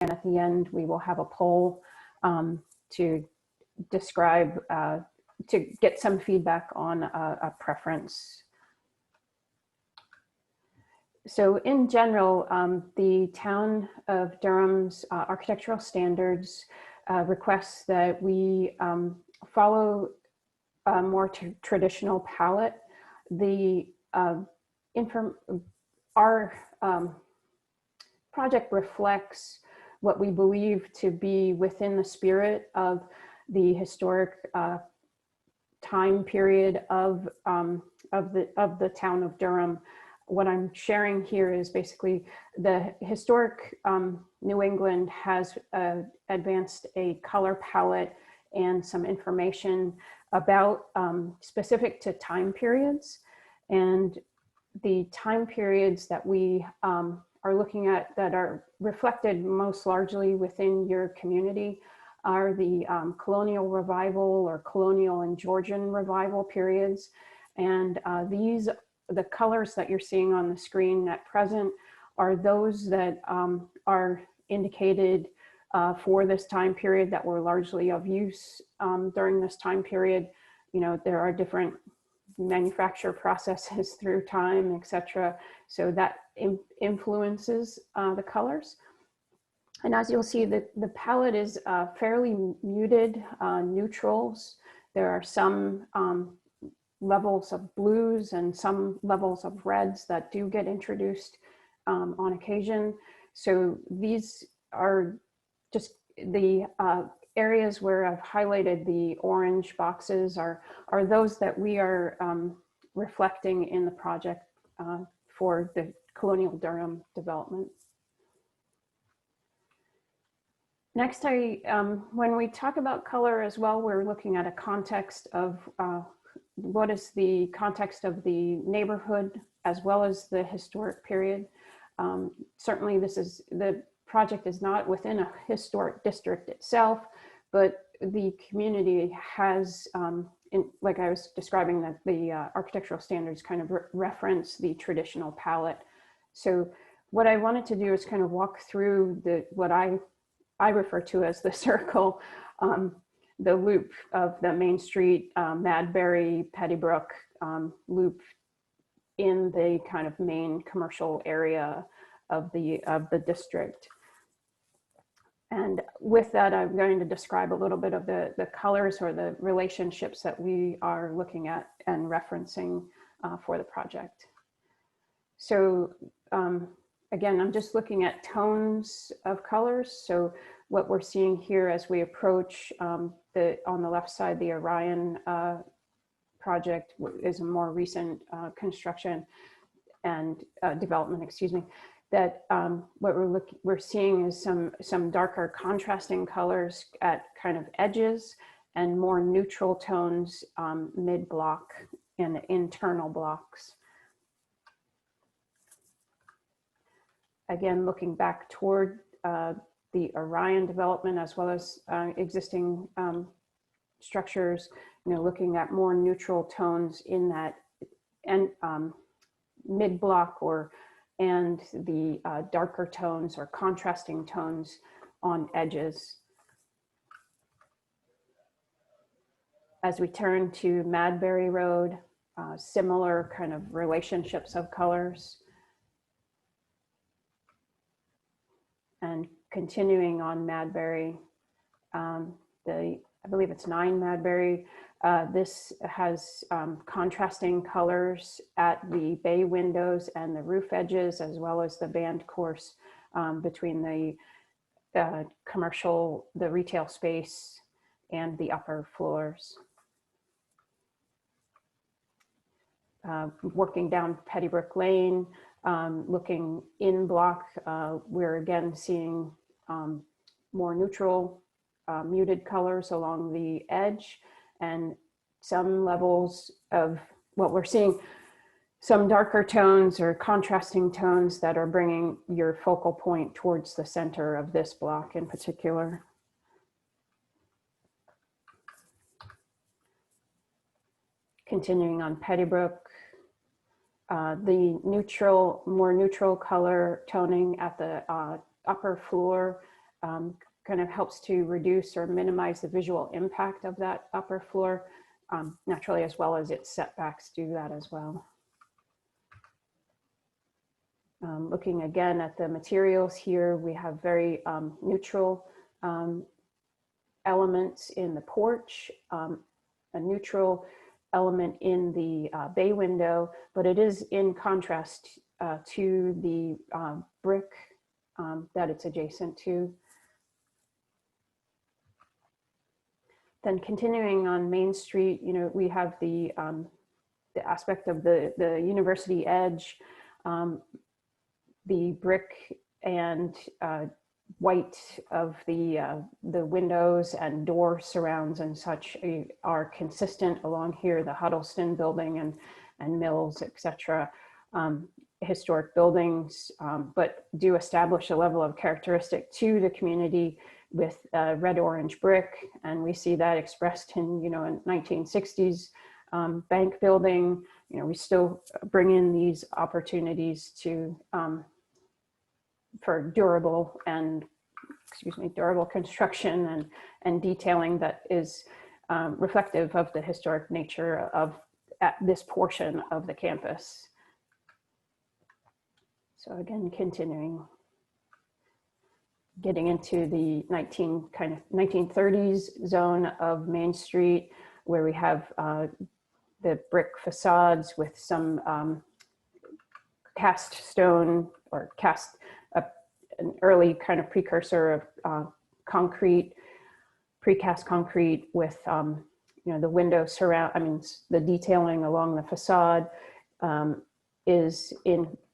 and at the end we will have a poll to describe, to get some feedback on a preference. So in general, the Town of Durham's architectural standards requests that we follow a more traditional palette. Our project reflects what we believe to be within the spirit of the historic time period of the town of Durham. What I'm sharing here is basically the historic New England has advanced a color palette and some information about specific to time periods. And the time periods that we are looking at that are reflected most largely within your community are the colonial revival or colonial and Georgian revival periods. And the colors that you're seeing on the screen at present are those that are indicated for this time period that were largely of use during this time period. You know, there are different manufacture processes through time, etc. So that influences the colors. And as you'll see, the palette is fairly muted neutrals. There are some levels of blues and some levels of reds that do get introduced on occasion. So these are just the areas where I've highlighted the orange boxes are those that we are reflecting in the project for the Colonial Durham development. Next, when we talk about color as well, we're looking at a context of what is the context of the neighborhood as well as the historic period. Certainly the project is not within a historic district itself, but the community has, like I was describing, that the architectural standards kind of reference the traditional palette. So what I wanted to do is kind of walk through what I refer to as the circle, the loop of the Main Street, Madbury, Pettibrook loop in the kind of main commercial area of the district. And with that, I'm going to describe a little bit of the colors or the relationships that we are looking at and referencing for the project. So again, I'm just looking at tones of colors. So what we're seeing here as we approach on the left side, the Orion project is a more recent construction and development, excuse me, that what we're seeing is some darker contrasting colors at kind of edges and more neutral tones mid-block and internal blocks. Again, looking back toward the Orion development as well as existing structures, you know, looking at more neutral tones in that and mid-block and the darker tones or contrasting tones on edges. As we turn to Madbury Road, similar kind of relationships of colors. And continuing on Madbury, I believe it's 9 Madbury. This has contrasting colors at the bay windows and the roof edges, as well as the band course between the commercial, the retail space, and the upper floors. Working down Pettibrook Lane, looking in block, we're again seeing more neutral, muted colors along the edge, and some levels of what we're seeing, some darker tones or contrasting tones that are bringing your focal point towards the center of this block in particular. Continuing on Pettibrook, the more neutral color toning at the upper floor kind of helps to reduce or minimize the visual impact of that upper floor, naturally, as well as its setbacks do that as well. Looking again at the materials here, we have very neutral elements in the porch, a neutral element in the bay window, but it is in contrast to the brick that it's adjacent to. Then continuing on Main Street, you know, we have the aspect of the university edge, the brick and white of the windows and door surrounds and such are consistent along here, the Huddleston building and Mills, etc. Historic buildings, but do establish a level of characteristic to the community with red-orange brick. And we see that expressed in, you know, in 1960s bank building. You know, we still bring in these opportunities to for durable construction and detailing that is reflective of the historic nature of this portion of the campus. So again, continuing, getting into the 1930s zone of Main Street, where we have the brick facades with some cast stone or an early kind of precursor of concrete, precast concrete with, you know, the window the detailing along the facade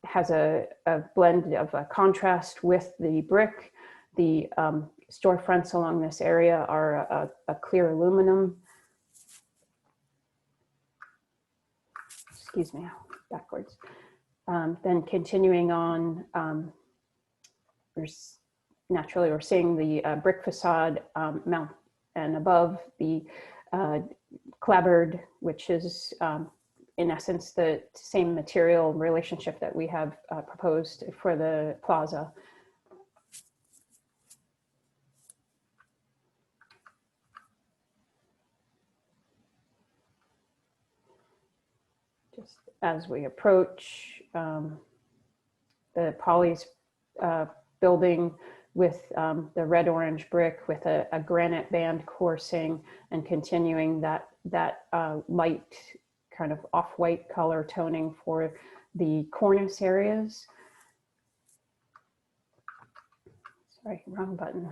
has a blend of a contrast with the brick. The storefronts along this area are a clear aluminum. Excuse me, backwards. Then continuing on, we're seeing the brick facade mount and above the clapboard, which is in essence the same material relationship that we have proposed for the plaza. Just as we approach the Polly's building with the red-orange brick with a granite band coursing and continuing that light kind of off-white color toning for the cornice areas. Sorry, wrong button.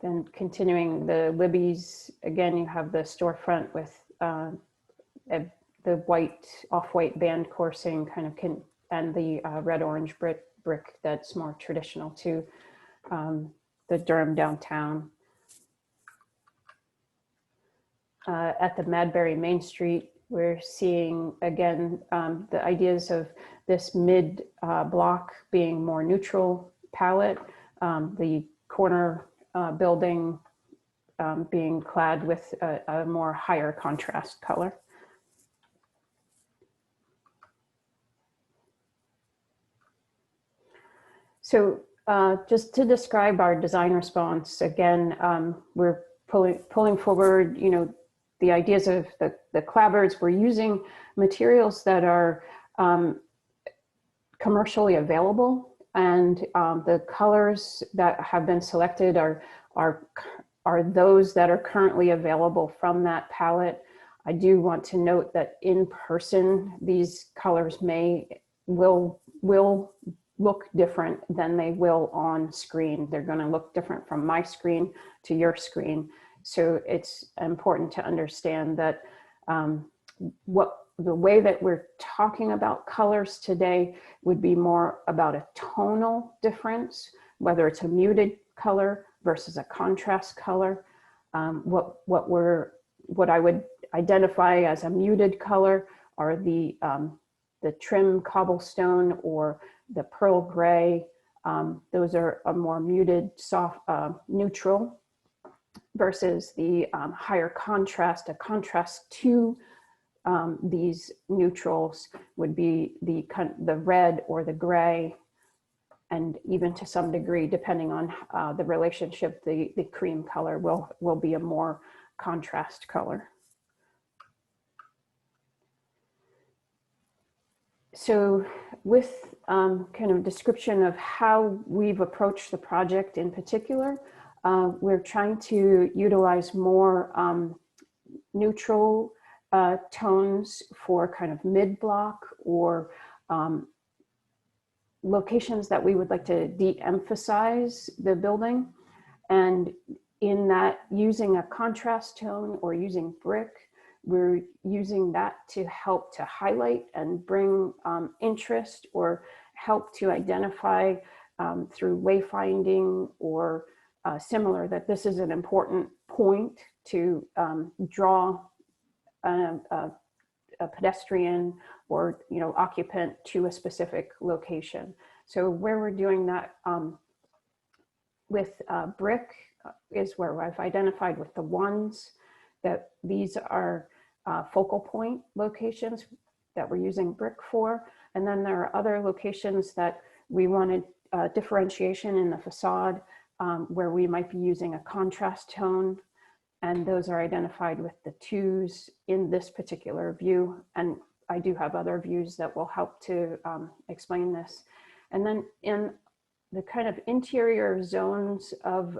Then continuing the Libby's, again, you have the storefront with the white, off-white band coursing kind of and the red-orange brick that's more traditional to the Durham downtown. At the Madbury Main Street, we're seeing, again, the ideas of this mid block being more neutral palette, the corner building being clad with a more higher contrast color. So just to describe our design response, again, we're pulling forward, you know, the ideas of the clapboards. We're using materials that are commercially available, and the colors that have been selected are those that are currently available from that palette. I do want to note that in person, these colors will look different than they will on screen. They're going to look different from my screen to your screen. So it's important to understand that the way that we're talking about colors today would be more about a tonal difference, whether it's a muted color versus a contrast color. What I would identify as a muted color are the trim cobblestone or the pearl gray. Those are a more muted, soft, neutral, versus the higher contrast, a contrast to these neutrals would be the red or the gray, and even to some degree, depending on the relationship, the cream color will be a more contrast color. So with kind of description of how we've approached the project in particular, we're trying to utilize more neutral tones for kind of mid-block or locations that we would like to de-emphasize the building. And in that, using a contrast tone or using brick, we're using that to help to highlight and bring interest or help to identify through wayfinding or similar that this is an important point to draw a pedestrian or occupant to a specific location. So where we're doing that with brick is where I've identified with the ones that these are focal point locations that we're using brick for. And then there are other locations that we wanted differentiation in the facade where we might be using a contrast tone. And those are identified with the twos in this particular view. And I do have other views that will help to explain this. And then in the kind of interior zones of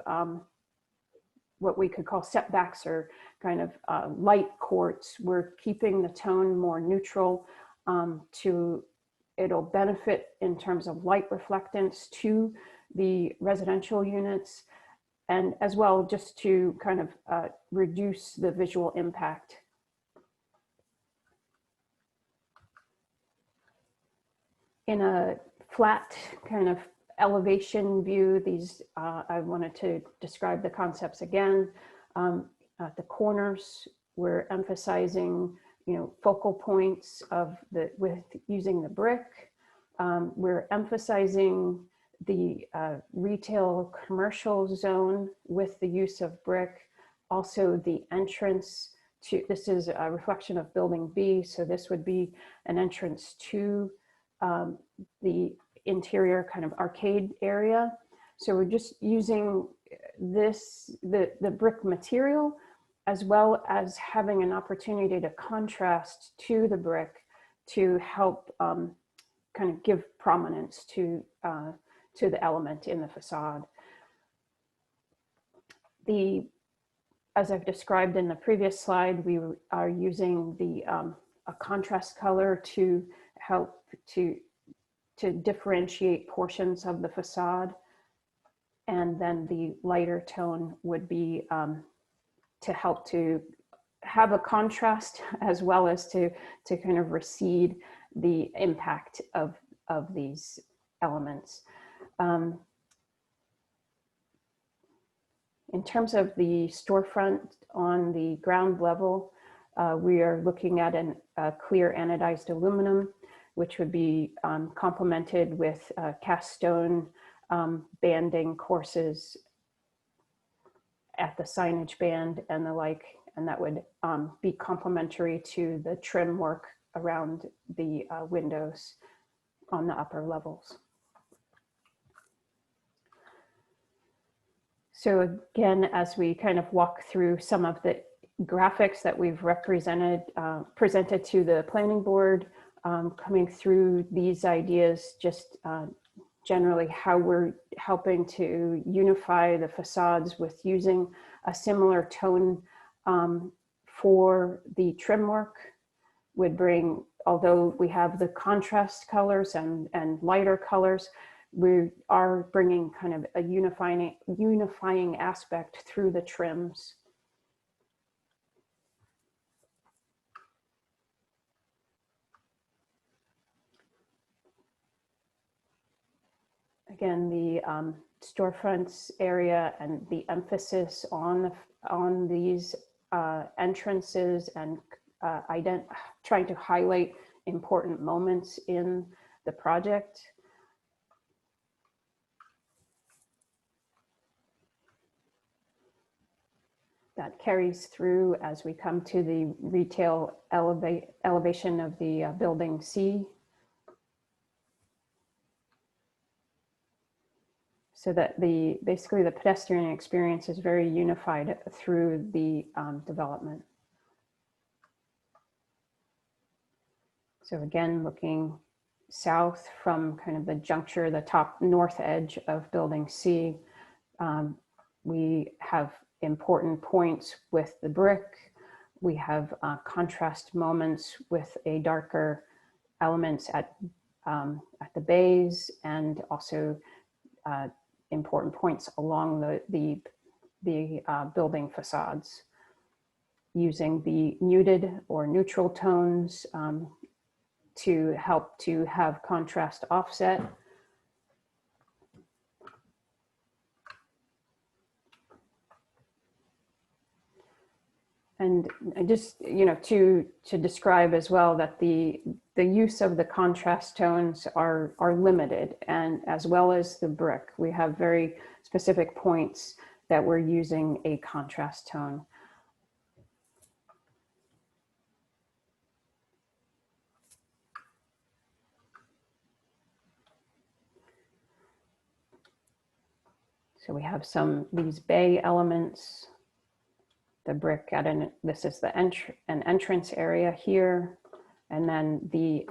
what we could call setbacks or kind of light courts, we're keeping the tone more neutral it'll benefit in terms of light reflectance to the residential units, and as well just to kind of reduce the visual impact. In a flat kind of elevation view, these, I wanted to describe the concepts again. At the corners, we're emphasizing, focal points of with using the brick. We're emphasizing the retail commercial zone with the use of brick. Also the entrance to, this is a reflection of building B. So this would be an entrance to the interior kind of arcade area. So we're just using this, the brick material, as well as having an opportunity to contrast to the brick to help kind of give prominence to the element in the facade. As I've described in the previous slide, we are using a contrast color to help to differentiate portions of the facade. And then the lighter tone would be to help to have a contrast as well as to kind of recede the impact of these elements. In terms of the storefront on the ground level, we are looking at a clear anodized aluminum, which would be complemented with cast stone banding courses at the signage band and the like, and that would be complementary to the trim work around the windows on the upper levels. So again, as we kind of walk through some of the graphics that we've presented to the planning board, coming through these ideas, just generally how we're helping to unify the facades with using a similar tone for the trim work would bring, although we have the contrast colors and lighter colors, we are bringing kind of a unifying aspect through the trims. Again, the storefronts area and the emphasis on these entrances and trying to highlight important moments in the project. that carries through as we come to the retail elevation of the building C. So that basically the pedestrian experience is very unified through the development. So again, looking south from kind of the juncture, the top north edge of building C, we have important points with the brick. We have contrast moments with a darker elements at the bays, and also important points along the building facades, using the muted or neutral tones to help to have contrast offset. And just, you know, to describe as well that the use of the contrast tones are limited, and as well as the brick, we have very specific points that we're using a contrast tone. So we have these bay elements, the brick at this is an entrance area here, and then the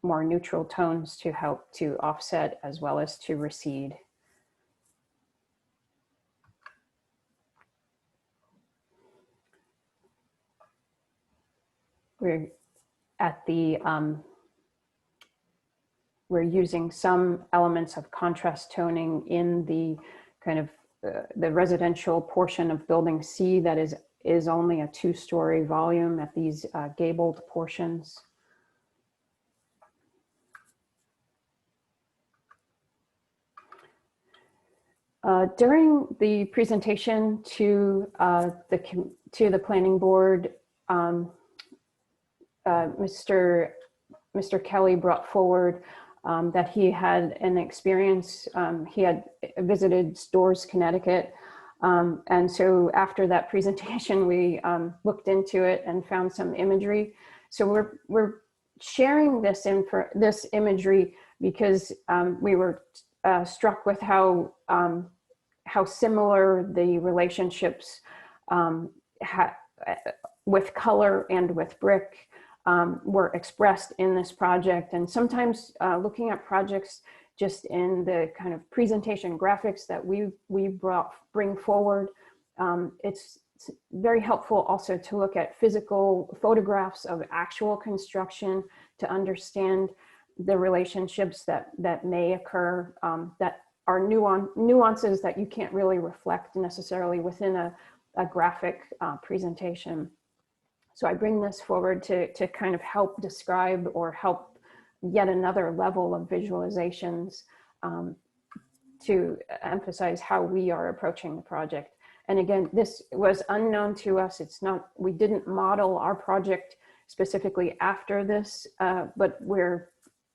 more neutral tones to help to offset as well as to recede. We're at the we're using some elements of contrast toning in the kind of the residential portion of building C that is only a 2-story volume at these gabled portions. During the presentation to the planning board, Mr. Kelly brought forward that he had an experience. He had visited Storrs, Connecticut. And so after that presentation, we looked into it and found some imagery. So we're sharing this imagery because we were struck with how similar the relationships with color and with brick were expressed in this project. And sometimes looking at projects just in the kind of presentation graphics that we bring forward, it's very helpful also to look at physical photographs of actual construction to understand the relationships that may occur, that are nuances that you can't really reflect necessarily within a graphic presentation. So I bring this forward to kind of help describe or help yet another level of visualizations to emphasize how we are approaching the project. And again, this was unknown to us. It's not, we didn't model our project specifically after this, but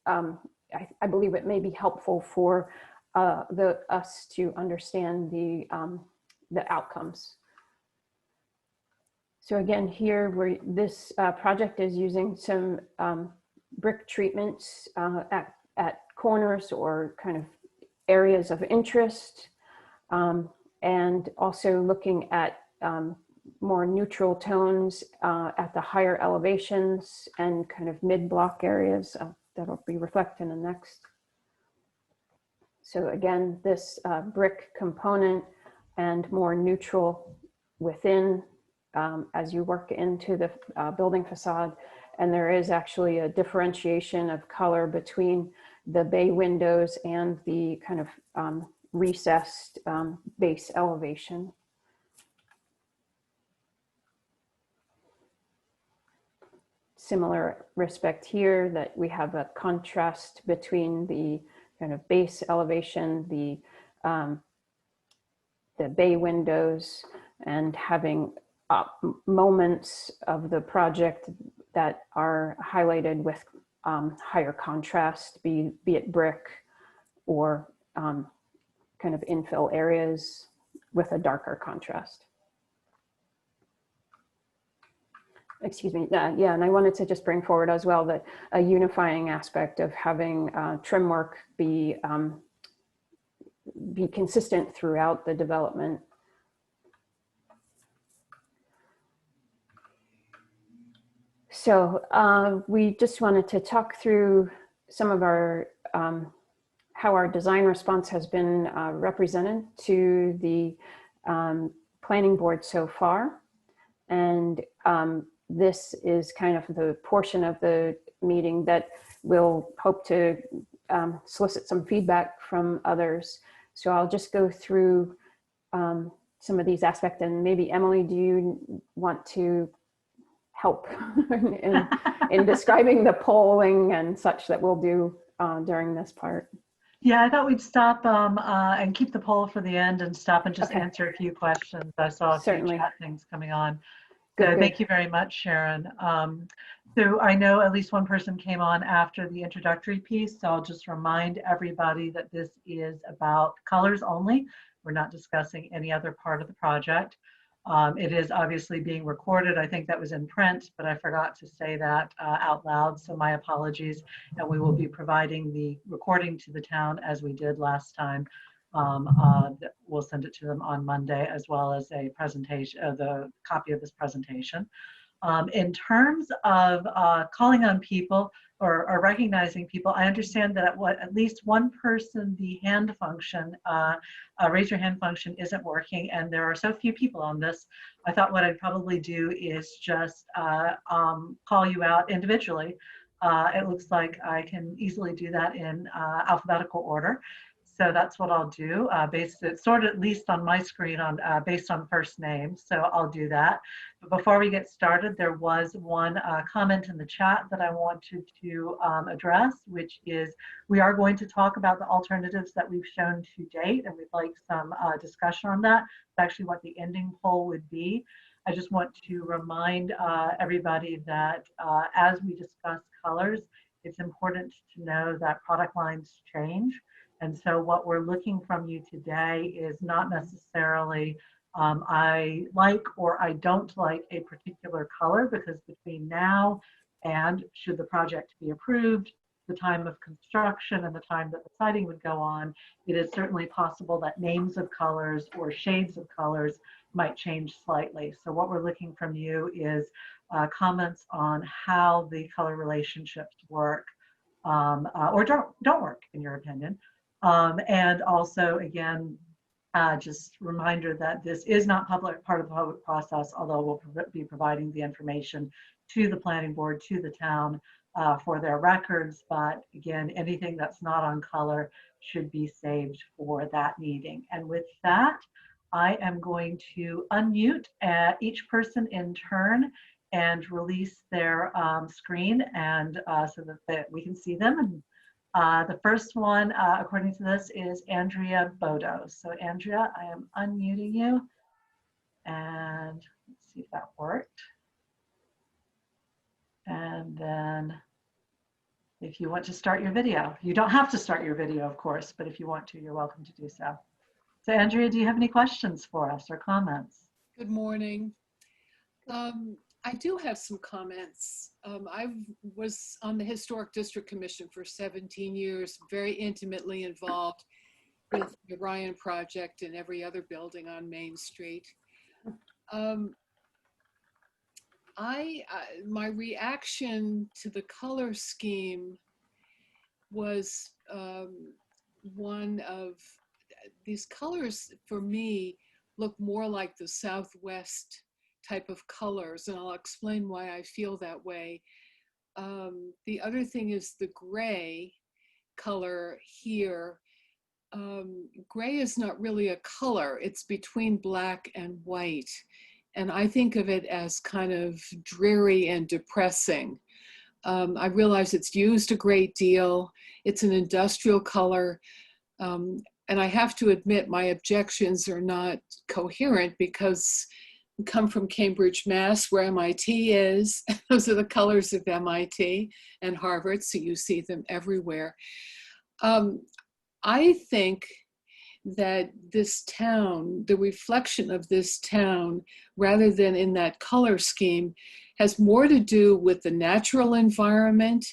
I believe it may be helpful for us to understand the outcomes. So again, here this project is using some brick treatments at corners or kind of areas of interest, and also looking at more neutral tones at the higher elevations and kind of mid-block areas that'll be reflected in the next. So again, this brick component and more neutral within as you work into the building facade. And there is actually a differentiation of color between the bay windows and the kind of recessed base elevation. Similar respect here, that we have a contrast between the kind of base elevation, the bay windows, and having moments of the project that are highlighted with higher contrast, be it brick or kind of infill areas with a darker contrast. Excuse me. Yeah, and I wanted to just bring forward as well that a unifying aspect of having trim work be consistent throughout the development. So we just wanted to talk through some of our how our design response has been represented to the planning board so far. And this is kind of the portion of the meeting that we'll hope to solicit some feedback from others. So I'll just go through some of these aspects, and maybe Emily, do you want to help in describing the polling and such that we'll do during this part? Yeah, I thought we'd stop and keep the poll for the end and stop and just Okay. answer a few questions. I saw a Certainly. few chat things coming on. Good, So good. thank you very much, Sharon. So I know at least one person came on after the introductory piece, so I'll just remind everybody that this is about colors only. We're not discussing any other part of the project. It is obviously being recorded. I think that was in print, but I forgot to say that out loud, so my apologies. And we will be providing the recording to the town as we did last time. We'll send it to them on Monday, as well as a presentation, the copy of this presentation. In terms of calling on people or recognizing people, I understand that at least one person, the hand function, raise your hand function isn't working, and there are so few people on this. I thought what I'd probably do is just call you out individually. It looks like I can easily do that in alphabetical order. So that's what I'll do. It's sort of at least on my screen on based on first name. So I'll do that. But before we get started, there was one comment in the chat that I wanted to address, which is we are going to talk about the alternatives that we've shown to date, and we'd like some discussion on that. It's actually what the ending poll would be. I just want to remind everybody that as we discuss colors, it's important to know that product lines change. And so what we're looking from you today is not necessarily I like or I don't like a particular color, because between now and should the project be approved, the time of construction and the time that the siding would go on, it is certainly possible that names of colors or shades of colors might change slightly. So what we're looking from you is comments on how the color relationships work or don't work in your opinion. And also, again, just reminder that this is not part of the public process, although we'll be providing the information to the planning board, to the town for their records. But again, anything that's not on color should be saved for that meeting. And with that, I am going to unmute each person in turn and release their screen, and so that we can see them. And the first one, according to this, is Andrea Bodo. So Andrea, I am unmuting you, and let's see if that worked. And then if you want to start your video, you don't have to start your video, of course, but if you want to, you're welcome to do so. So Andrea, do you have any questions for us or comments? Good morning. I do have some comments. I was on the Historic District Commission for 17 years, very intimately involved with the Ryan Project and every other building on Main Street. My reaction to the color scheme was one of these colors, for me, look more like the Southwest type of colors, and I'll explain why I feel that way. The other thing is the gray color here. Gray is not really a color, it's between black and white. And I think of it as kind of dreary and depressing. I realize it's used a great deal. It's an industrial color. And I have to admit my objections are not coherent because I come from Cambridge, Mass, where MIT is. Those are the colors of MIT and Harvard, so you see them everywhere. I think that this town, the reflection of this town, rather than in that color scheme, has more to do with the natural environment,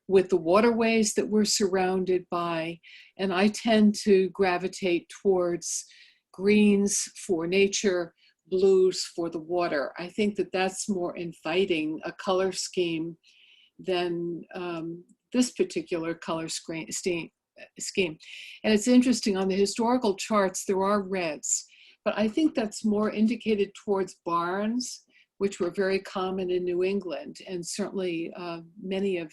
with the waterways that we're surrounded by. And I tend to gravitate towards greens for nature, blues for the water. I think that that's more inviting a color scheme than this particular color scheme. And it's interesting, on the historical charts, there are reds, but I think that's more indicated towards barns, which were very common in New England. And certainly many of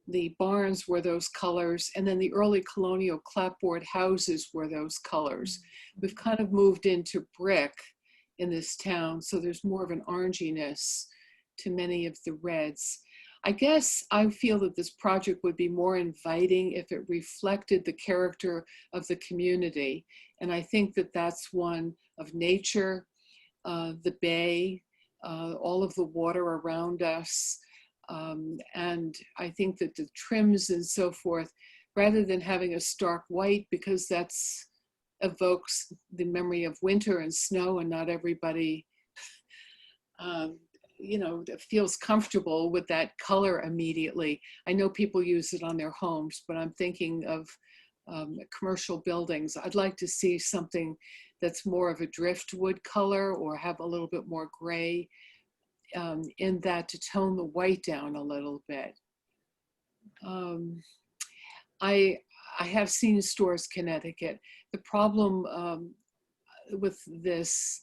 the barns were those colors. And then the early colonial clapboard houses were those colors. We've kind of moved into brick in this town, so there's more of an oranginess to many of the reds. I guess I feel that this project would be more inviting if it reflected the character of the community. And I think that that's one of nature, the bay, all of the water around us. And I think that the trims and so forth, rather than having a stark white, because that's evokes the memory of winter and snow, and not everybody you know, feels comfortable with that color immediately. I know people use it on their homes, but I'm thinking of commercial buildings. I'd like to see something that's more of a driftwood color, or have a little bit more gray in that, to tone the white down a little bit. I have seen Stores Connecticut. The problem with this,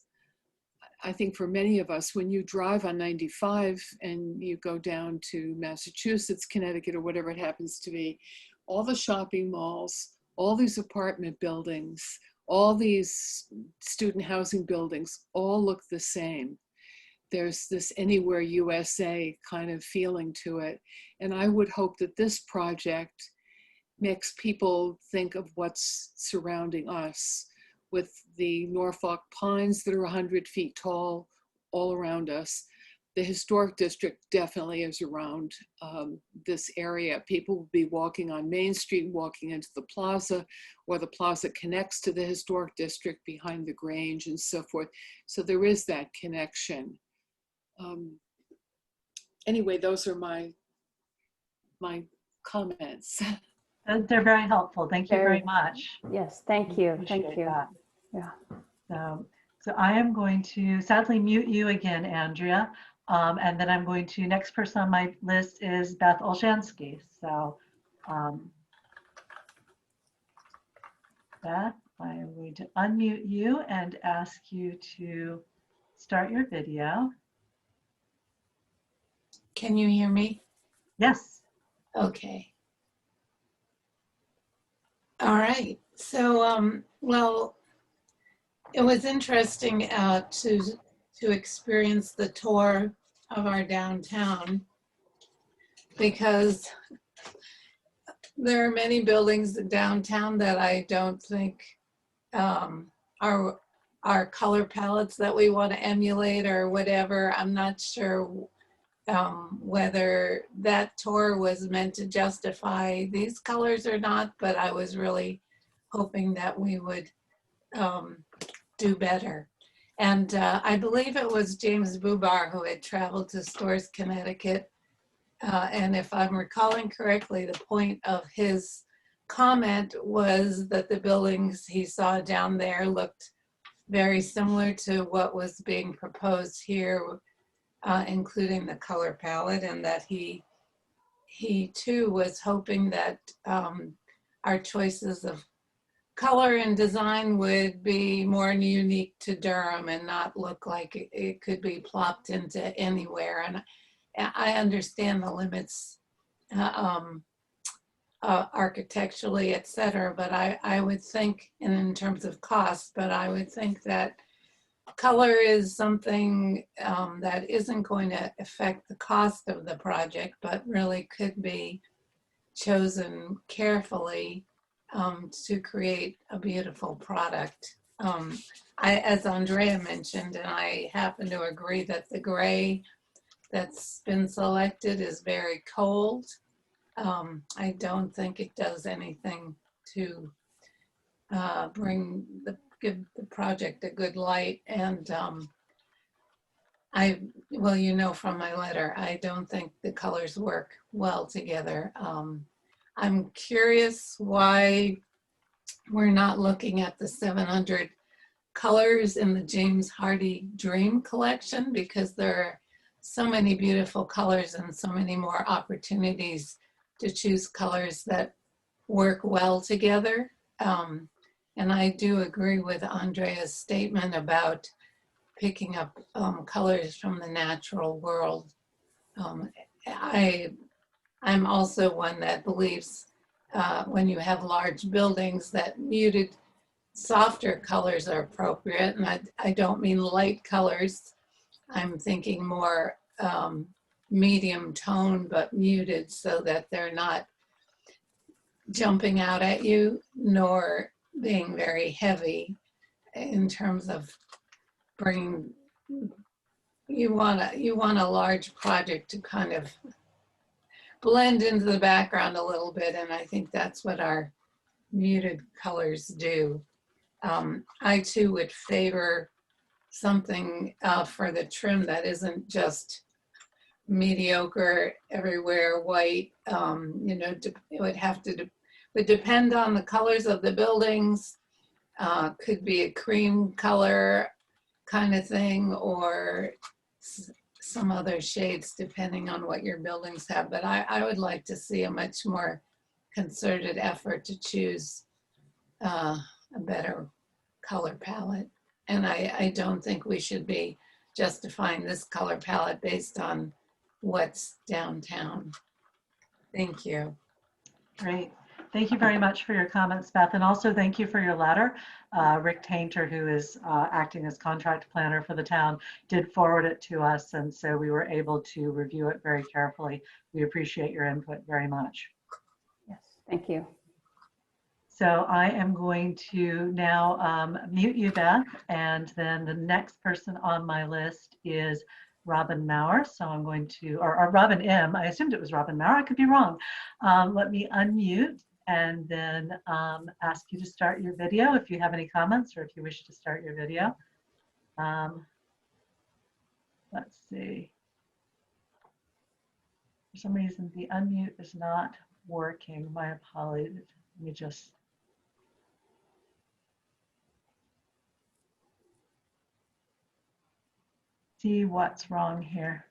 I think for many of us, when you drive on 95 and you go down to Massachusetts, Connecticut, or whatever it happens to be, all the shopping malls, all these apartment buildings, all these student housing buildings, all look the same. There's this Anywhere USA kind of feeling to it. And I would hope that this project makes people think of what's surrounding us, with the Norfolk pines that are 100 feet tall all around us. The historic district definitely is around this area. People will be walking on Main Street, walking into the plaza, or the plaza connects to the historic district behind the Grange and so forth. So there is that connection. Anyway, those are my comments. They're very helpful. Thank you very much. Yes, thank you. Thank Appreciate you. that. Yeah. So I am going to sadly mute you again, Andrea. And then I'm going to, next person on my list is Beth Olshansky. So Beth, I am going to unmute you and ask you to start your video. Can you hear me? Yes. Okay. All right. So, well, it was interesting to experience the tour of our downtown, because there are many buildings downtown that I don't think are color palettes that we want to emulate or whatever. I'm not sure whether that tour was meant to justify these colors or not, but I was really hoping that we would do better. And I believe it was James Bubar who had traveled to Stores, Connecticut. And if I'm recalling correctly, the point of his comment was that the buildings he saw down there looked very similar to what was being proposed here, including the color palette, and that he too was hoping that our choices of color and design would be more unique to Durham and not look like it could be plopped into anywhere. And I understand the limits architecturally, et cetera, but I would think, and in terms of cost, but I would think that color is something that isn't going to affect the cost of the project, but really could be chosen carefully to create a beautiful product. As Andrea mentioned, and I happen to agree that the gray that's been selected is very cold. I don't think it does anything to give the project a good light. And well, you know from my letter, I don't think the colors work well together. I'm curious why we're not looking at the 700 colors in the James Hardie Dream Collection, because there are so many beautiful colors and so many more opportunities to choose colors that work well together. And I do agree with Andrea's statement about picking up colors from the natural world. I'm also one that believes when you have large buildings that muted, softer colors are appropriate. And I don't mean light colors. I'm thinking more medium tone, but muted, so that they're not jumping out at you, nor being very heavy in terms of bringing, you want a large project to kind of blend into the background a little bit, and I think that's what our muted colors do. I too would favor something for the trim that isn't just mediocre everywhere white. You know, it would depend on the colors of the buildings. Could be a cream color kind of thing, or some other shades depending on what your buildings have. But I would like to see a much more concerted effort to choose a better color palette. And I don't think we should be justifying this color palette based on what's downtown. Thank you. Great. Thank you very much for your comments, Beth. And also thank you for your letter. Rick Tainter, who is acting as contract planner for the town, did forward it to us. And so we were able to review it very carefully. We appreciate your input very much. Yes, thank you. So I am going to now mute you, Beth. And then the next person on my list is Robin Maurer. So I'm going to, or Robin M. I assumed it was Robin Maurer. I could be wrong. Let me unmute and then ask you to start your video if you have any comments, or if you wish to start your video. Let's see. For some reason, the unmute is not working. My apologies. Let me just. See what's wrong here.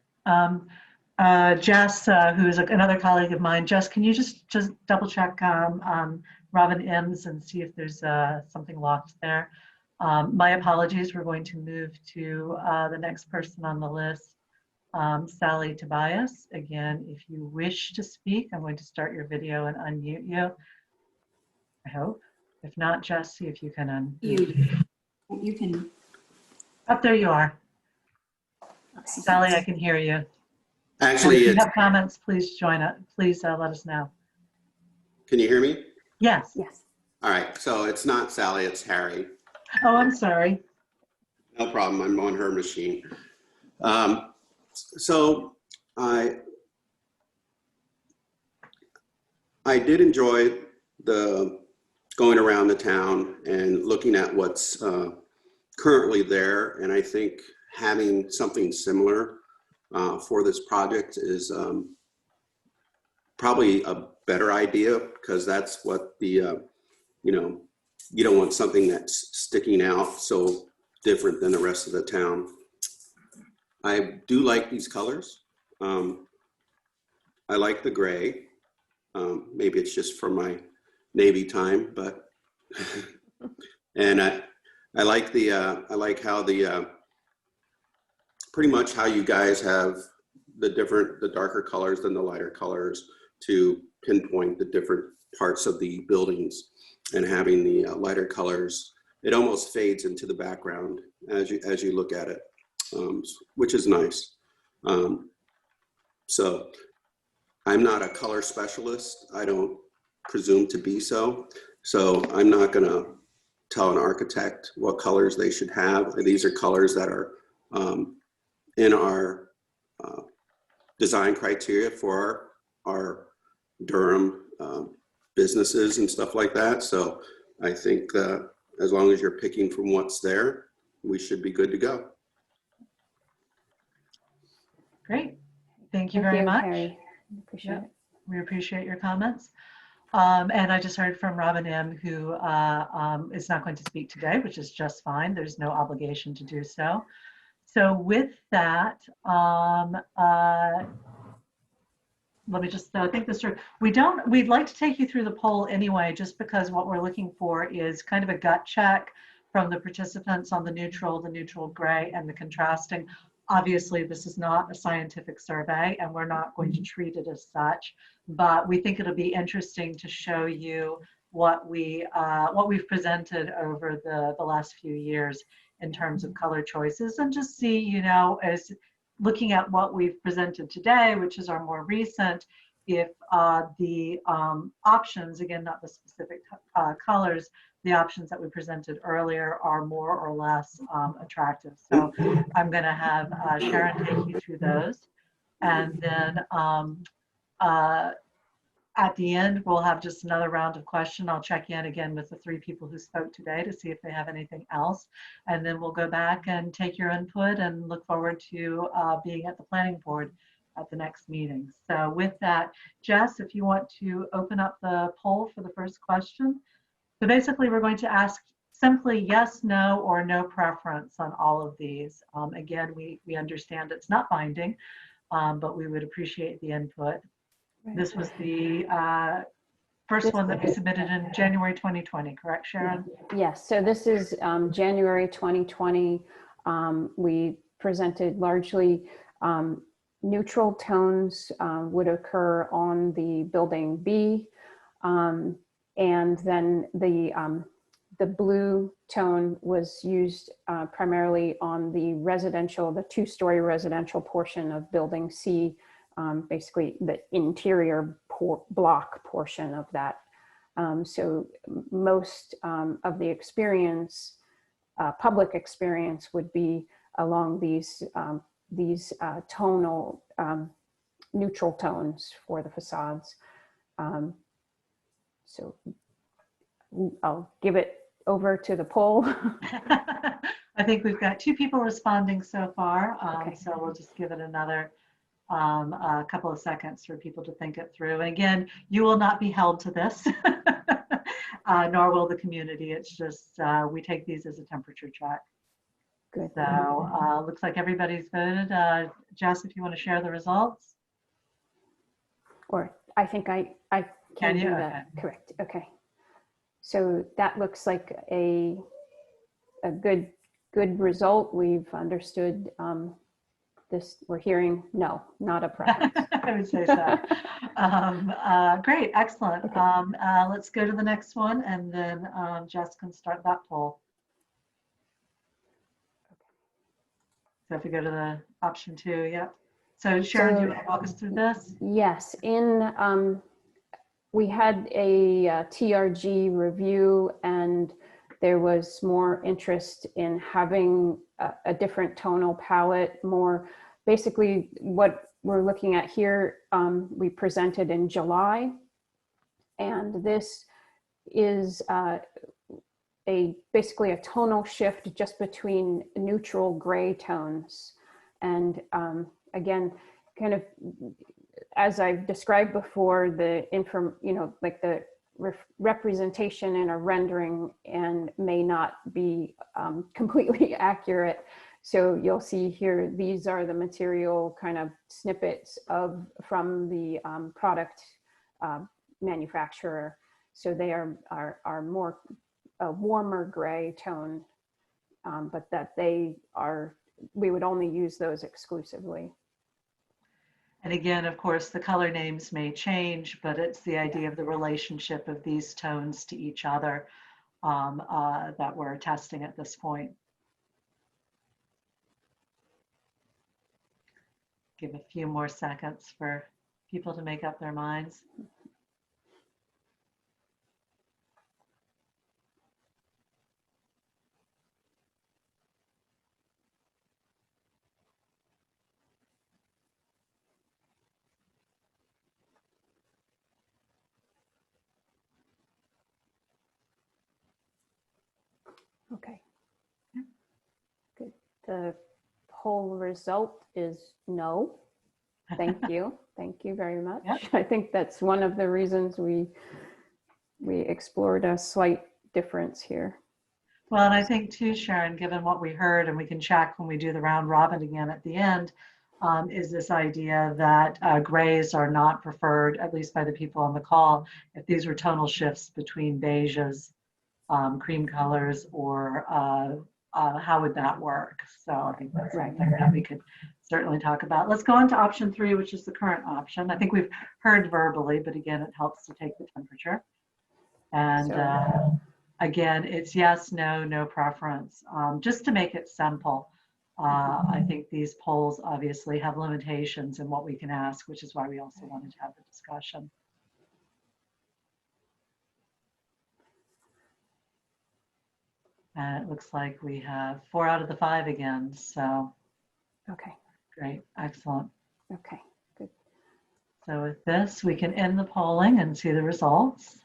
Jess, who is another colleague of mine, Jess, can you just double check Robin M's and see if there's something locked there? My apologies. We're going to move to the next person on the list, Sally Tobias. Again, if you wish to speak, I'm going to start your video and unmute you. I hope. If not, Jess, see if you can unmute. You can. Up there you are. Sally, I can hear you. Actually, if you have comments, please join us. Please let us know. Can you hear me? Yes. Yes. All right, so it's not Sally, it's Harry. Oh, I'm sorry. No problem, I'm on her machine. So I did enjoy the going around the town and looking at what's currently there, and I think having something similar for this project is probably a better idea, because that's what the, you know, you don't want something that's sticking out so different than the rest of the town. I do like these colors. I like the gray. Maybe it's just for my Navy time, but, and I like the, I like how the, pretty much how you guys have the darker colors than the lighter colors to pinpoint the different parts of the buildings, and having the lighter colors, it almost fades into the background as you look at it, which is nice. So I'm not a color specialist. I don't presume to be so. So I'm not gonna tell an architect what colors they should have. These are colors that are in our design criteria for our Durham businesses and stuff like that. So I think as long as you're picking from what's there, we should be good to go. Great. Thank you very much. Harry. Appreciate Yep. it. We appreciate your comments. And I just heard from Robin M., who is not going to speak today, which is just fine. There's no obligation to do so. So with that, let me just think this through. We'd like to take you through the poll anyway, just because what we're looking for is kind of a gut check from the participants on the neutral gray, and the contrasting. Obviously, this is not a scientific survey, and we're not going to treat it as such, but we think it'll be interesting to show you what we've presented over the last few years in terms of color choices, and just see, you know, as looking at what we've presented today, which is our more recent, if the options, again, not the specific colors, the options that we presented earlier are more or less attractive. So I'm going to have Sharon take you through those. And then at the end, we'll have just another round of questions. I'll check in again with the 3 people who spoke today to see if they have anything else. And then we'll go back and take your input and look forward to being at the planning board at the next meeting. So with that, Jess, if you want to open up the poll for the first question. So basically, we're going to ask simply yes, no, or no preference on all of these. Again, we understand it's not binding, but we would appreciate the input. This was the first one that we submitted in January 2020, correct, Sharon? Yes, so this is January 2020. We presented largely neutral tones would occur on the building B, and then the blue tone was used primarily on the residential, the 2-story residential portion of building C, basically the interior block portion of that. So most of the experience, public experience, would be along these tonal neutral tones for the facades. So I'll give it over to the poll. I think we've got 2 people responding so far, Okay. so we'll just give it another a couple of seconds for people to think it through. And again, you will not be held to this, nor will the community. It's just we take these as a temperature check. Good. So looks like everybody's voted. Jess, if you want to share the results. Or I think I can do that. Okay. Correct. Okay. So that looks like a good result. We've understood this. We're hearing no, not a preference. I would say so. Great, excellent. Okay. Let's go to the next one, and then Jess can start that poll. So if we go to the option 2, yep. So Sharon, do you want to walk us through this? Yes, we had a TRG review, and there was more interest in having a different tonal palette, more basically what we're looking at here, we presented in July, and this is basically a tonal shift just between neutral gray tones. And again, kind of as I've described before, like the representation in a rendering and may not be completely accurate. So you'll see here, these are the material kind of snippets from the product manufacturer. So they are more a warmer gray tone, but that we would only use those exclusively. And again, of course, the color names may change, but it's the idea of the relationship of these tones to each other that we're testing at this point. Give a few more seconds for people to make up their minds. Okay. Good. The poll result is no. Thank you. Thank you very much. Yeah. I think that's one of the reasons we explored a slight difference here. Well, and I think too, Sharon, given what we heard, and we can check when we do the round robin again at the end, is this idea that grays are not preferred, at least by the people on the call, if these were tonal shifts between beiges, cream colors, or how would that work? So I think that's Right. something that we could certainly talk about. Let's go on to option 3, which is the current option. I think we've heard verbally, but again, it helps to take the temperature. And again, it's yes, no, no preference. Just to make it simple, I think these polls obviously have limitations in what we can ask, which is why we also wanted to have the discussion. And it looks like we have 4 out of the 5 again. So Okay. great, excellent. Okay. Good. So with this, we can end the polling and see the results.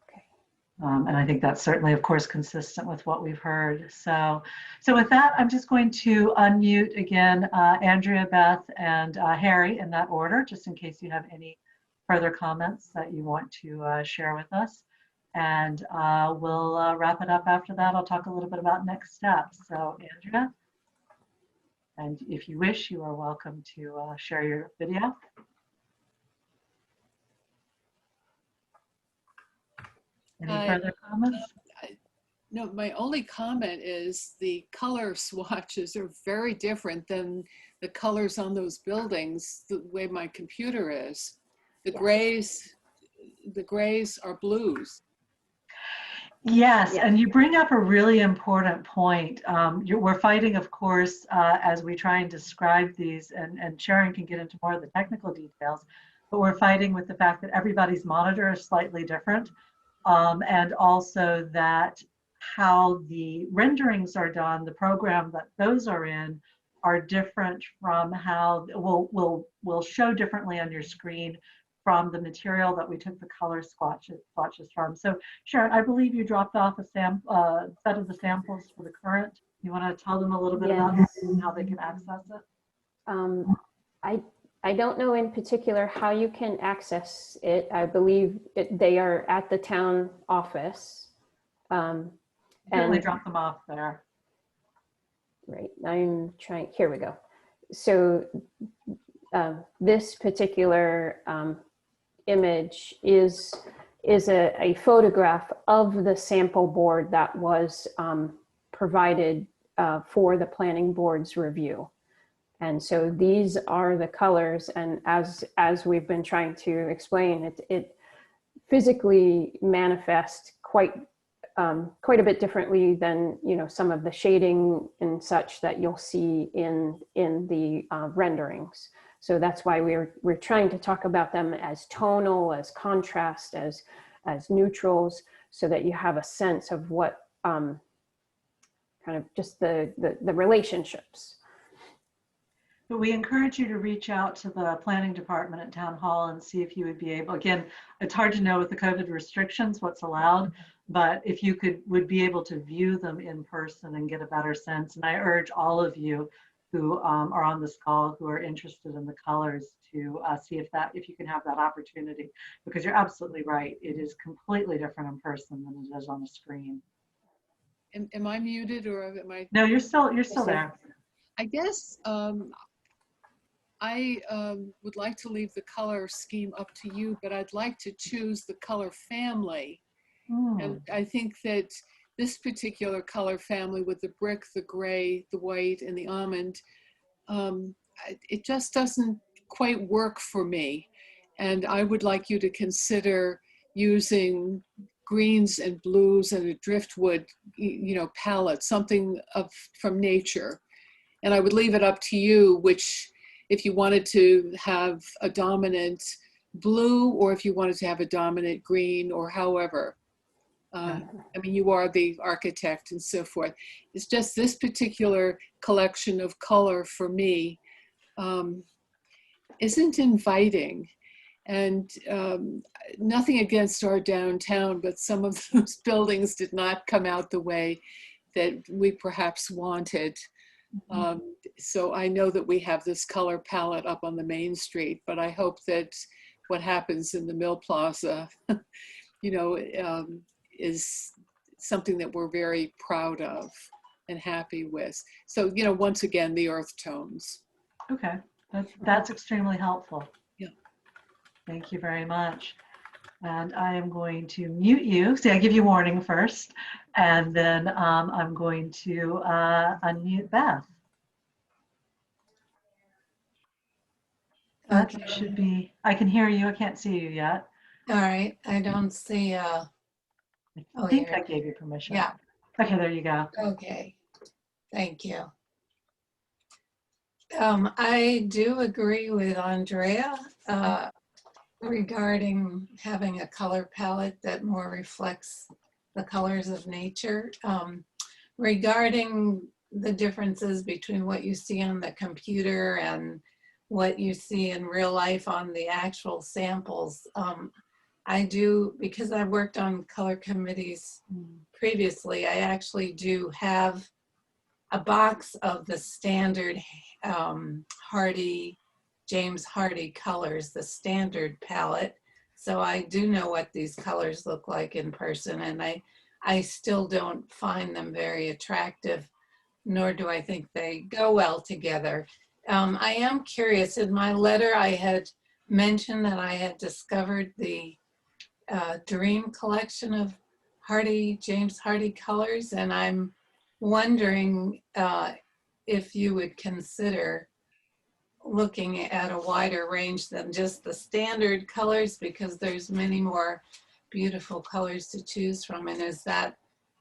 Okay. And I think that's certainly, of course, consistent with what we've heard. So with that, I'm just going to unmute again, Andrea, Beth, and Harry in that order, just in case you have any further comments that you want to share with us. And we'll wrap it up after that. I'll talk a little bit about next steps. So Andrea, and if you wish, you are welcome to share your video. Any further comments? No, my only comment is the color swatches are very different than the colors on those buildings, the way my computer is. The grays are blues. Yes, Yeah. and you bring up a really important point. We're fighting, of course, as we try and describe these, and Sharon can get into more of the technical details, but we're fighting with the fact that everybody's monitor is slightly different, and also that how the renderings are done, the program that those are in, are different from how will show differently on your screen from the material that we took the color swatches from. So Sharon, I believe you dropped off a set of the samples for the current. You want to tell them a little bit about Yes. this and how they can access it? I don't know in particular how you can access it. I believe they are at the town office. You can only And drop them off there. right, I'm trying, here we go. So this particular image is a photograph of the sample board that was provided for the planning board's review. And so these are the colors, and as we've been trying to explain, it physically manifests quite a bit differently than some of the shading and such that you'll see in the renderings. So that's why we're trying to talk about them as tonal, as contrast, as neutrals, so that you have a sense of what kind of just the relationships. But we encourage you to reach out to the planning department at Town Hall and see if you would be able, again, it's hard to know with the COVID restrictions what's allowed, but if you would be able to view them in person and get a better sense. And I urge all of you who are on this call who are interested in the colors to see if you can have that opportunity, because you're absolutely right. It is completely different in person than it is on the screen. Am I muted or am I? No, you're still there. I guess I would like to leave the color scheme up to you, but I'd like to choose the color family. And I think that this particular color family with the brick, the gray, the white, and the almond, it just doesn't quite work for me. And I would like you to consider using greens and blues and a driftwood, palette, something from nature. And I would leave it up to you, which, if you wanted to have a dominant blue or if you wanted to have a dominant green or however. I mean, you are the architect and so forth. It's just this particular collection of color for me isn't inviting. And nothing against our downtown, but some of those buildings did not come out the way that we perhaps wanted. So I know that we have this color palette up on the main street, but I hope that what happens in the Mill Plaza, is something that we're very proud of and happy with. So, once again, the earth tones. Okay, that's extremely helpful. Yeah. Thank you very much. And I am going to mute you. See, I give you warning first, and then I'm going to unmute Beth. Beth, you should be, I can hear you. I can't see you yet. All right, I don't see, I Oh, think here. I gave you permission. yeah, Okay, there you go. okay, thank you. I do agree with Andrea regarding having a color palette that more reflects the colors of nature. Regarding the differences between what you see on the computer and what you see in real life on the actual samples, I do, because I worked on color committees previously, I actually do have a box of the standard James Hardy colors, the standard palette. So I do know what these colors look like in person, and I still don't find them very attractive, nor do I think they go well together. I am curious, in my letter I had mentioned that I had discovered the Dream collection of James Hardy colors, and I'm wondering if you would consider looking at a wider range than just the standard colors, because there's many more beautiful colors to choose from. And is that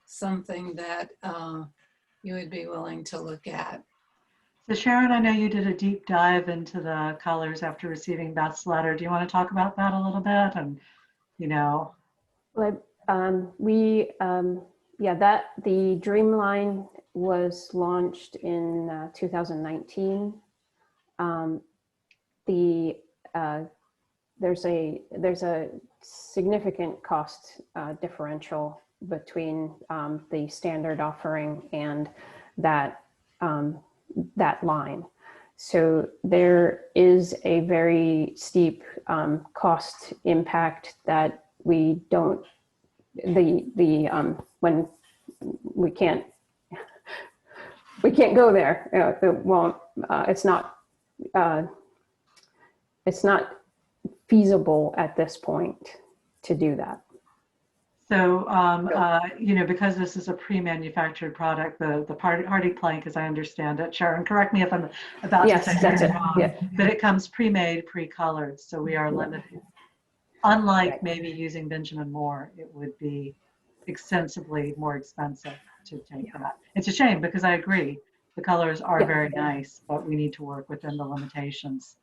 something that you would be willing to look at? So Sharon, I know you did a deep dive into the colors after receiving Beth's letter. Do you want to talk about that a little bit? And, Well, the Dreamline was launched in 2019. There's a significant cost differential between the standard offering and that line. So there is a very steep cost impact that we don't, when we can't go there. It won't, it's not feasible at this point to do that. So, because this is a pre-manufactured product, the Hardy plank, as I understand it, Sharon, correct me if I'm about Yes, to say that's something it. wrong, Yeah. but it comes pre-made, pre-colored, so we are limited. Unlike maybe using Benjamin Moore, it would be extensively more expensive to take that. It's a shame, because I agree, the colors are very nice, but we need to work within the limitations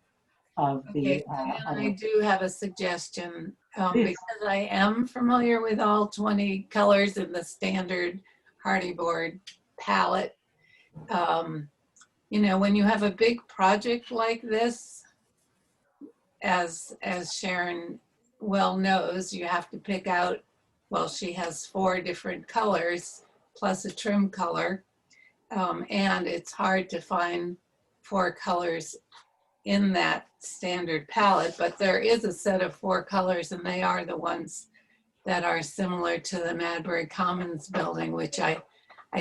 of the And I do have a suggestion, because I am familiar with all 20 colors in the standard Hardy board palette. When you have a big project like this, as Sharon well knows, you have to pick out, well, she has 4 different colors plus a trim color, and it's hard to find 4 colors in that standard palette, but there is a set of 4 colors, and they are the ones that are similar to the Madbury Commons building, which I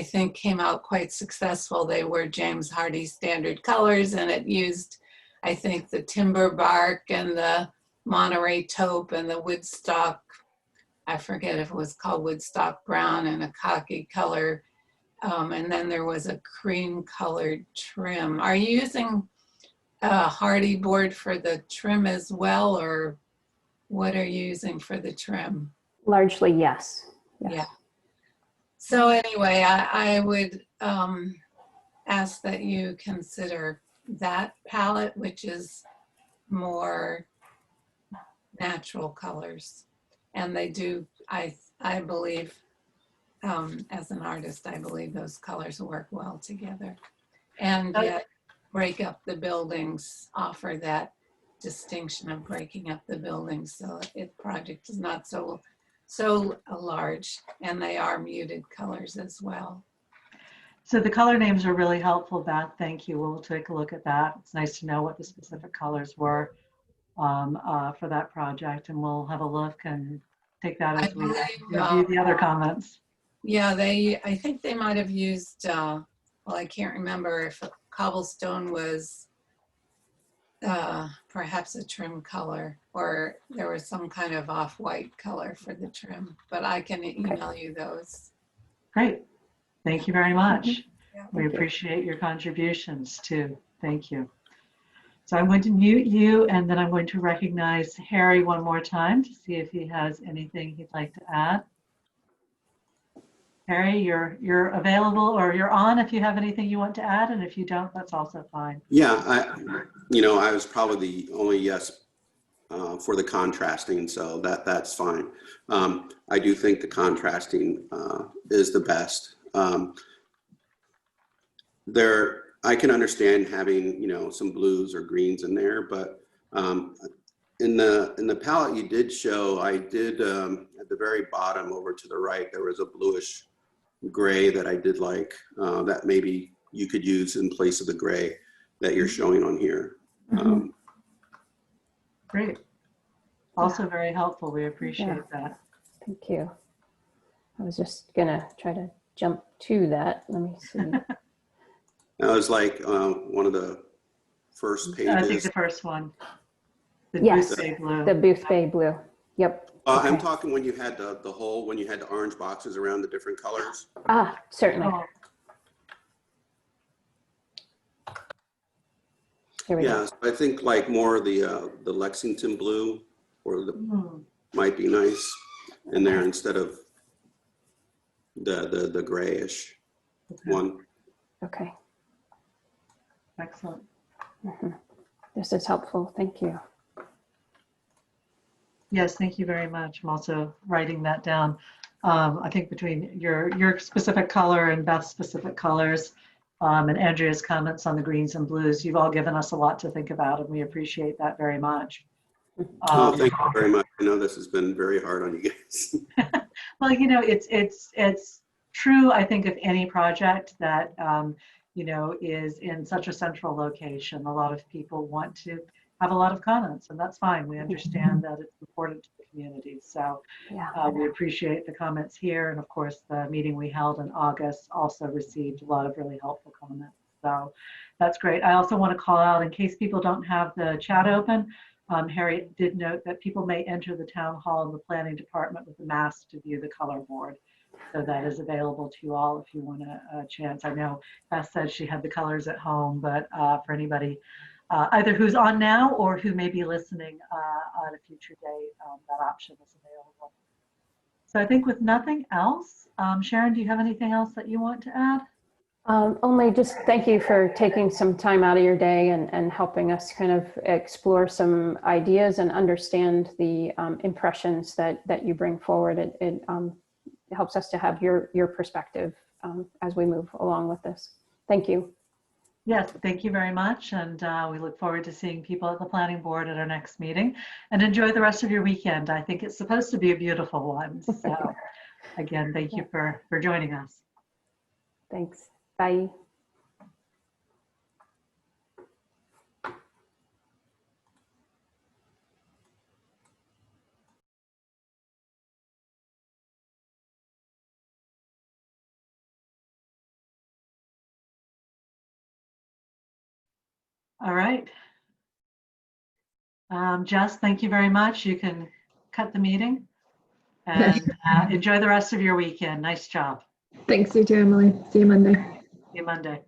think came out quite successful. They were James Hardy standard colors, and it used, I think, the timber bark and the Monterey taupe and the Woodstock, I forget if it was called Woodstock brown, and a khaki color. And then there was a cream colored trim. Are you using Hardy board for the trim as well, or what are you using for the trim? Largely, yes. Yeah. So anyway, I would ask that you consider that palette, which is more natural colors. And they do, I believe, as an artist, I believe those colors work well together. And yet break up the buildings, offer that distinction of breaking up the buildings, so project is not so large, and they are muted colors as well. So the color names are really helpful, Beth. Thank you. We'll take a look at that. It's nice to know what the specific colors were for that project, and we'll have a look and take that as we review the other comments. Yeah, I think they might have used, well, I can't remember if cobblestone was perhaps a trim color, or there was some kind of off-white color for the trim, but I can email you those. Great. Thank you very much. Yeah. We appreciate your contributions too. Thank you. So I'm going to mute you, and then I'm going to recognize Harry one more time to see if he has anything he'd like to add. Harry, you're available, or you're on if you have anything you want to add, and if you don't, that's also fine. Yeah, I was probably the only yes for the contrasting, so that's fine. I do think the contrasting is the best. I can understand having some blues or greens in there, but in the palette you did show, I did at the very bottom over to the right, there was a bluish gray that I did like, that maybe you could use in place of the gray that you're showing on here. Great. Also very helpful. We appreciate that. Thank you. I was just gonna try to jump to that. Let me see. That was like one of the first pages. I think the first one. The Yes, Booth Bay Blue. the Booth Bay Blue. Yep. I'm Okay. talking when you had the whole, when you had the orange boxes around the different colors. Ah, certainly. Oh, Here we go. Yeah, so I think like more the Lexington blue or hmm. might be nice in there instead of the grayish Okay. one. Okay. Excellent. This is helpful. Thank you. Yes, thank you very much. I'm also writing that down. I think between your specific color and Beth's specific colors, and Andrea's comments on the greens and blues, you've all given us a lot to think about, and we appreciate that very much. Oh, thank you very much. I know this has been very hard on you guys. Well, it's true, I think, of any project that is in such a central location. A lot of people want to have a lot of comments, and that's fine. We understand that it's important to the community. So Yeah. we appreciate the comments here. And of course, the meeting we held in August also received a lot of really helpful comments. So that's great. I also want to call out, in case people don't have the chat open, Harry did note that people may enter the town hall and the planning department with a mask to view the color board. So that is available to you all if you want a chance. I know Beth said she had the colors at home, but for anybody either who's on now or who may be listening on a future date, that option is available. So I think with nothing else, Sharon, do you have anything else that you want to add? Only just thank you for taking some time out of your day and helping us kind of explore some ideas and understand the impressions that you bring forward. It helps us to have your perspective as we move along with this. Thank you. Yes, thank you very much. And we look forward to seeing people at the planning board at our next meeting, and enjoy the rest of your weekend. I think it's supposed to be a beautiful one. So again, thank you for joining us. Thanks. Bye. All right. Jess, thank you very much. You can cut the meeting, and enjoy the rest of your weekend. Nice job. Thanks, you too, Emily. See you Monday. See you Monday.